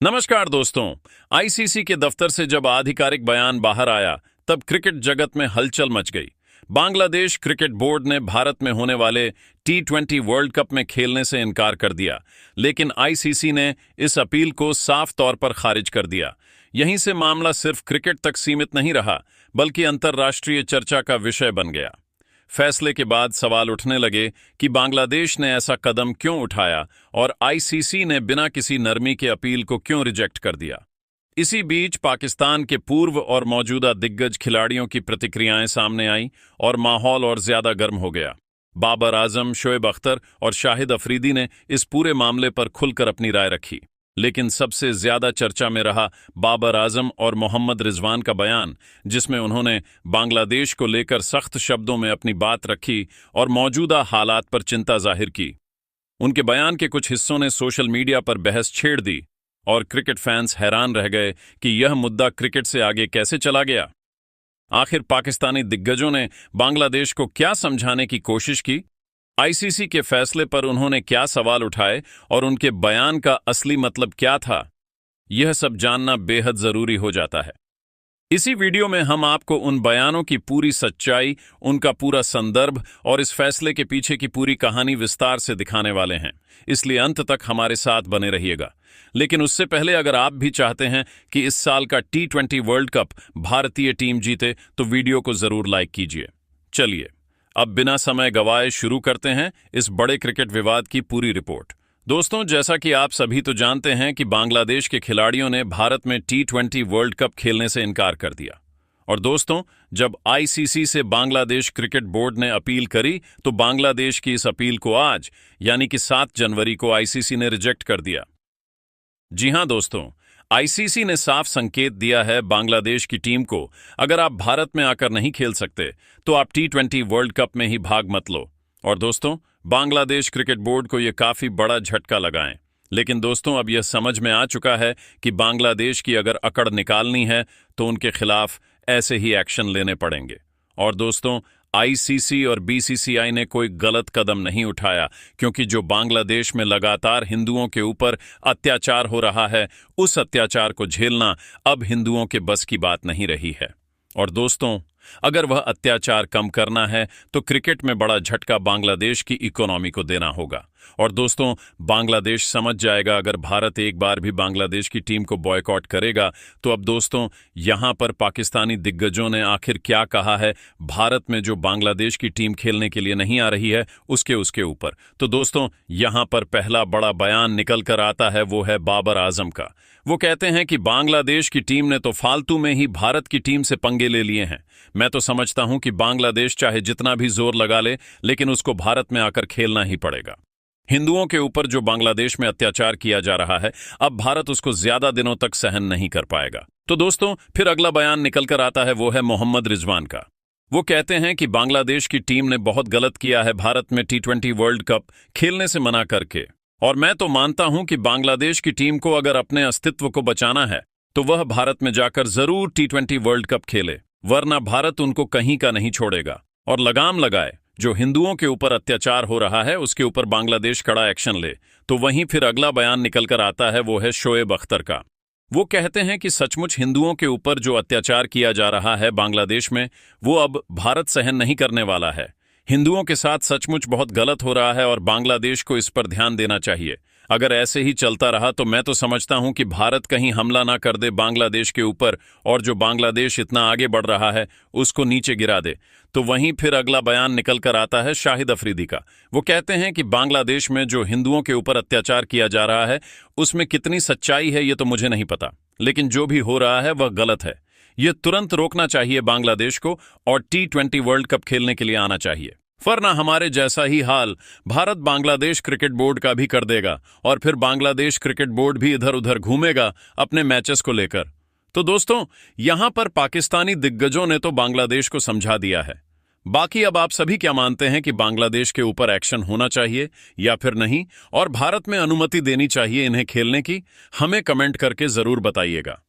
नमस्कार दोस्तों। आईसीसी के दफ्तर से जब आधिकारिक बयान बाहर आया तब क्रिकेट जगत में हलचल मच गई। बांग्लादेश क्रिकेट बोर्ड ने भारत में होने वाले T20 वर्ल्ड कप में खेलने से इनकार कर दिया, लेकिन आईसीसी ने इस अपील को साफ तौर पर खारिज कर दिया। यहीं से मामला सिर्फ क्रिकेट तक सीमित नहीं रहा, बल्कि अंतर्राष्ट्रीय चर्चा का विषय बन गया। फैसले के बाद सवाल उठने लगे कि बांग्लादेश ने ऐसा कदम क्यों उठाया और आईसीसी ने बिना किसी नरमी के अपील को क्यों रिजेक्ट कर दिया। इसी बीच पाकिस्तान के पूर्व और मौजूदा दिग्गज खिलाड़ियों की प्रतिक्रियाएं सामने आईं और माहौल और ज्यादा गर्म हो गया। बाबर आजम, शोएब अख्तर और शाहिद अफरीदी ने इस पूरे मामले पर खुलकर अपनी राय रखी, लेकिन सबसे ज्यादा चर्चा में रहा बाबर आजम और मोहम्मद रिजवान का बयान, जिसमें उन्होंने बांग्लादेश को लेकर सख्त शब्दों में अपनी बात रखी और मौजूदा हालात पर चिंता जाहिर की। उनके बयान के कुछ हिस्सों ने सोशल मीडिया पर बहस छेड़ दी और क्रिकेट फैंस हैरान रह गए कि यह मुद्दा क्रिकेट से आगे कैसे चला गया। आखिर पाकिस्तानी दिग्गजों ने बांग्लादेश को क्या समझाने की कोशिश की, आईसीसी के फैसले पर उन्होंने क्या सवाल उठाए और उनके बयान का असली मतलब क्या था, यह सब जानना बेहद जरूरी हो जाता है। इसी वीडियो में हम आपको उन बयानों की पूरी सच्चाई, उनका पूरा संदर्भ और इस फैसले के पीछे की पूरी कहानी विस्तार से दिखाने वाले हैं, इसलिए अंत तक हमारे साथ बने रहिएगा। लेकिन उससे पहले अगर आप भी चाहते हैं कि इस साल का T20 वर्ल्ड कप भारतीय टीम जीते तो वीडियो को जरूर लाइक कीजिए। चलिए अब बिना समय गवाए शुरू करते हैं इस बड़े क्रिकेट विवाद की पूरी रिपोर्ट। दोस्तों, जैसा कि आप सभी तो जानते हैं कि बांग्लादेश के खिलाड़ियों ने भारत में T20 वर्ल्ड कप खेलने से इनकार कर दिया। और दोस्तों, जब आईसीसी से बांग्लादेश क्रिकेट बोर्ड ने अपील करी तो बांग्लादेश की इस अपील को आज यानी कि 7 जनवरी को आईसीसी ने रिजेक्ट कर दिया। जी हां दोस्तों, आईसीसी ने साफ संकेत दिया है बांग्लादेश की टीम को, अगर आप भारत में आकर नहीं खेल सकते तो आप T20 वर्ल्ड कप में ही भाग मत लो। और दोस्तों, बांग्लादेश क्रिकेट बोर्ड को यह काफी बड़ा झटका लगा है। लेकिन दोस्तों, अब यह समझ में आ चुका है कि बांग्लादेश की अगर अकड़ निकालनी है तो उनके खिलाफ ऐसे ही एक्शन लेने पड़ेंगे। और दोस्तों, आईसीसी और बीसीसीआई ने कोई गलत कदम नहीं उठाया, क्योंकि जो बांग्लादेश में लगातार हिंदुओं के ऊपर अत्याचार हो रहा है, उस अत्याचार को झेलना अब हिंदुओं के बस की बात नहीं रही है। और दोस्तों, अगर वह अत्याचार कम करना है तो क्रिकेट में बड़ा झटका बांग्लादेश की इकोनॉमी को देना होगा। और दोस्तों, बांग्लादेश समझ जाएगा अगर भारत एक बार भी बांग्लादेश की टीम को बॉयकॉट करेगा तो अब दोस्तों, यहां पर पाकिस्तानी दिग्गजों ने आखिर क्या कहा है भारत में जो बांग्लादेश की टीम खेलने के लिए नहीं आ रही है उसके ऊपर। तो दोस्तों, यहां पर पहला बड़ा बयान निकल कर आता है, वो है बाबर आजम का। वो कहते हैं कि बांग्लादेश की टीम ने तो फालतू में ही भारत की टीम से पंगे ले लिए हैं। मैं तो समझता हूं कि बांग्लादेश चाहे जितना भी जोर लगा ले, लेकिन उसको भारत में आकर खेलना ही पड़ेगा। हिंदुओं के ऊपर जो बांग्लादेश में अत्याचार किया जा रहा है, अब भारत उसको ज्यादा दिनों तक सहन नहीं कर पाएगा। तो दोस्तों, फिर अगला बयान निकल कर आता है, वो है मोहम्मद रिजवान का। वो कहते हैं कि बांग्लादेश की टीम ने बहुत गलत किया है भारत में T20 वर्ल्ड कप खेलने से मना करके। और मैं तो मानता हूं कि बांग्लादेश की टीम को अगर अपने अस्तित्व को बचाना है तो वह भारत में जाकर जरूर T20 वर्ल्ड कप खेले, वरना भारत उनको कहीं का नहीं छोड़ेगा और लगाम लगाए। जो हिंदुओं के ऊपर अत्याचार हो रहा है उसके ऊपर बांग्लादेश कड़ा एक्शन ले। तो वहीं फिर अगला बयान निकल कर आता है, वो है शोएब अख्तर का। वो कहते हैं कि सचमुच हिंदुओं के ऊपर जो अत्याचार किया जा रहा है बांग्लादेश में, वो अब भारत सहन नहीं करने वाला है। हिंदुओं के साथ सचमुच बहुत गलत हो रहा है और बांग्लादेश को इस पर ध्यान देना चाहिए। अगर ऐसे ही चलता रहा तो मैं तो समझता हूं कि भारत कहीं हमला ना कर दे बांग्लादेश के ऊपर और जो बांग्लादेश इतना आगे बढ़ रहा है उसको नीचे गिरा दे। तो वहीं फिर अगला बयान निकल कर आता है शाहिद अफरीदी का। वो कहते हैं कि बांग्लादेश में जो हिंदुओं के ऊपर अत्याचार किया जा रहा है उसमें कितनी सच्चाई है ये तो मुझे नहीं पता, लेकिन जो भी हो रहा है वह गलत है। ये तुरंत रोकना चाहिए बांग्लादेश को और T20 वर्ल्ड कप खेलने के लिए आना चाहिए, वरना हमारे जैसा ही हाल भारत बांग्लादेश क्रिकेट बोर्ड का भी कर देगा और फिर बांग्लादेश क्रिकेट बोर्ड भी इधर उधर घूमेगा अपने मैचेस को लेकर। तो दोस्तों, यहां पर पाकिस्तानी दिग्गजों ने तो बांग्लादेश को समझा दिया है। बाकी अब आप सभी क्या मानते हैं कि बांग्लादेश के ऊपर एक्शन होना चाहिए या फिर नहीं, और भारत में अनुमति देनी चाहिए इन्हें खेलने की? हमें कमेंट करके जरूर बताइएगा।